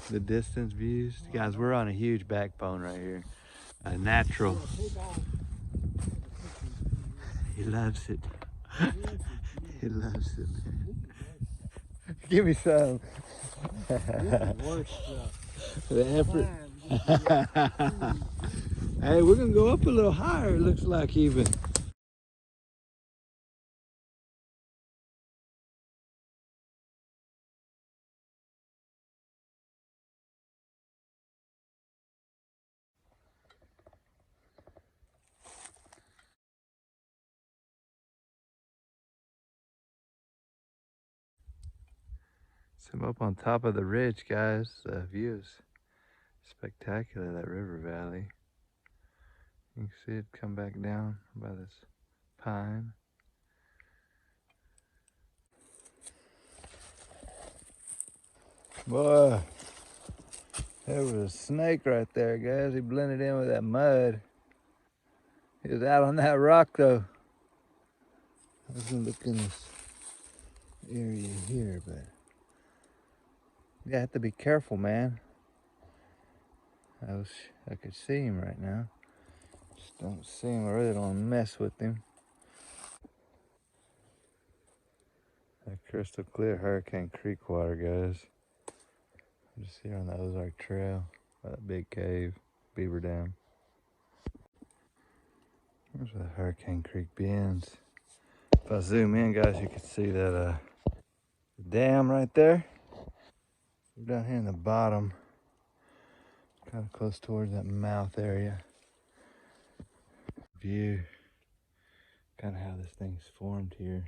The distance views. Guys, we're on a huge backbone right here. A natural. He loves it. He loves it, man. Give me some. The effort. Hey, we're gonna go up a little higher, it looks like even. So I'm up on top of the ridge, guys. The view is spectacular, that river valley. You can see it come back down by this pine. Boy, there was a snake right there, guys. He blended in with that mud. He was out on that rock, though. I was gonna look in this area here, but you have to be careful, man. I could see him right now. Just don't see him. I really don't want to mess with him. That crystal clear Hurricane Creek water, guys. I'm just here on the Ozark Trail by that big cave, Beaver Dam. There's where the Hurricane Creek bends. If I zoom in, guys, you can see that dam right there. We're down here in the bottom, kind of close towards that mouth area. View, kind of how this thing's formed here.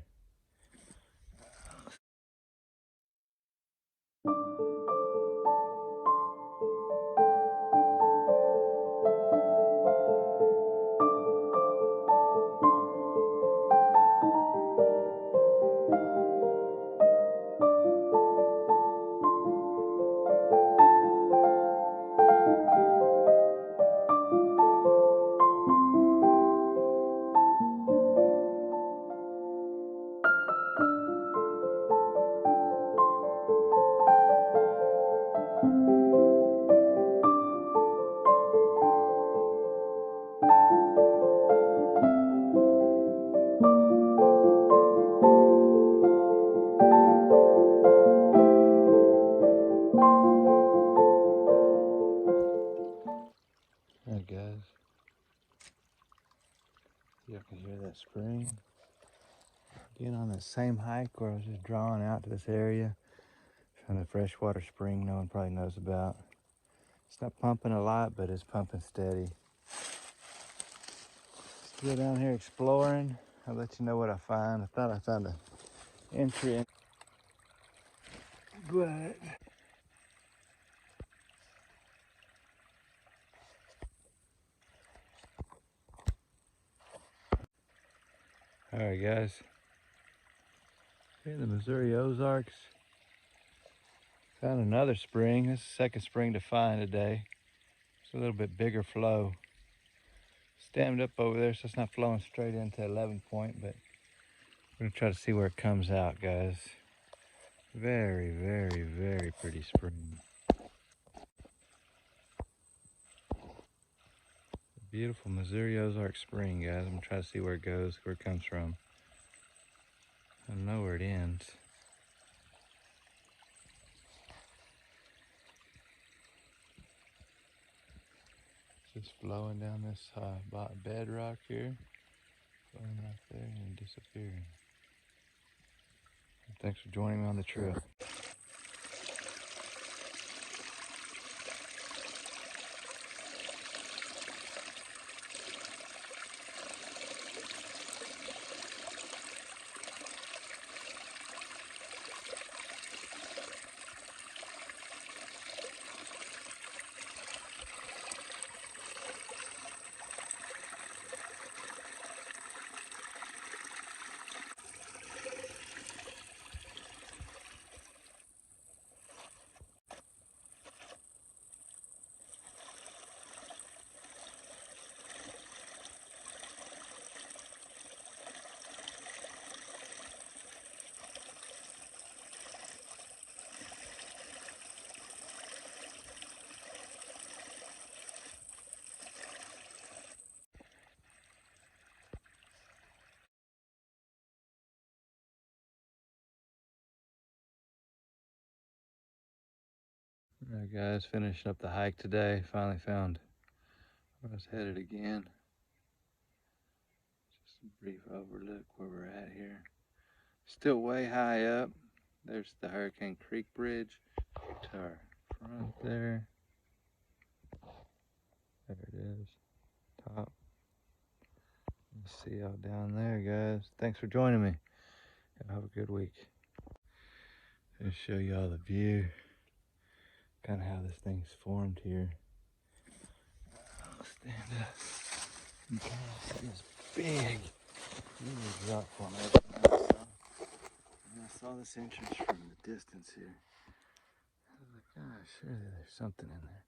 Alright, guys. You can hear that spring. Again, on the same hike where I was just drawing out to this area. Found a freshwater spring no one probably knows about. It's not pumping a lot, but it's pumping steady. Still down here exploring. I'll let you know what I find. I thought I found an entry in, but alright, guys. Here in the Missouri Ozarks. Found another spring. This is the second spring to find today. It's a little bit bigger flow. It's dammed up over there, so it's not flowing straight into 11 Point, but we're gonna try to see where it comes out, guys. Very, very, very pretty spring. Beautiful Missouri Ozark spring, guys. I'm gonna try to see where it goes, where it comes from. I don't know where it ends. Just flowing down this bedrock here, flowing right there and disappearing. Thanks for joining me on the trail. Alright guys, finishing up the hike today. Finally found where I was headed again. Just a brief overlook where we're at here. Still way high up. There's the Hurricane Creek Bridge to our front there. There it is, top. See y'all down there, guys. Thanks for joining me. Have a good week. I'll show y'all the view, kind of how this thing's formed here. I'll stand up. You can see this big rock formation. I saw this entrance from the distance here. I was like, gosh, surely there's something in there.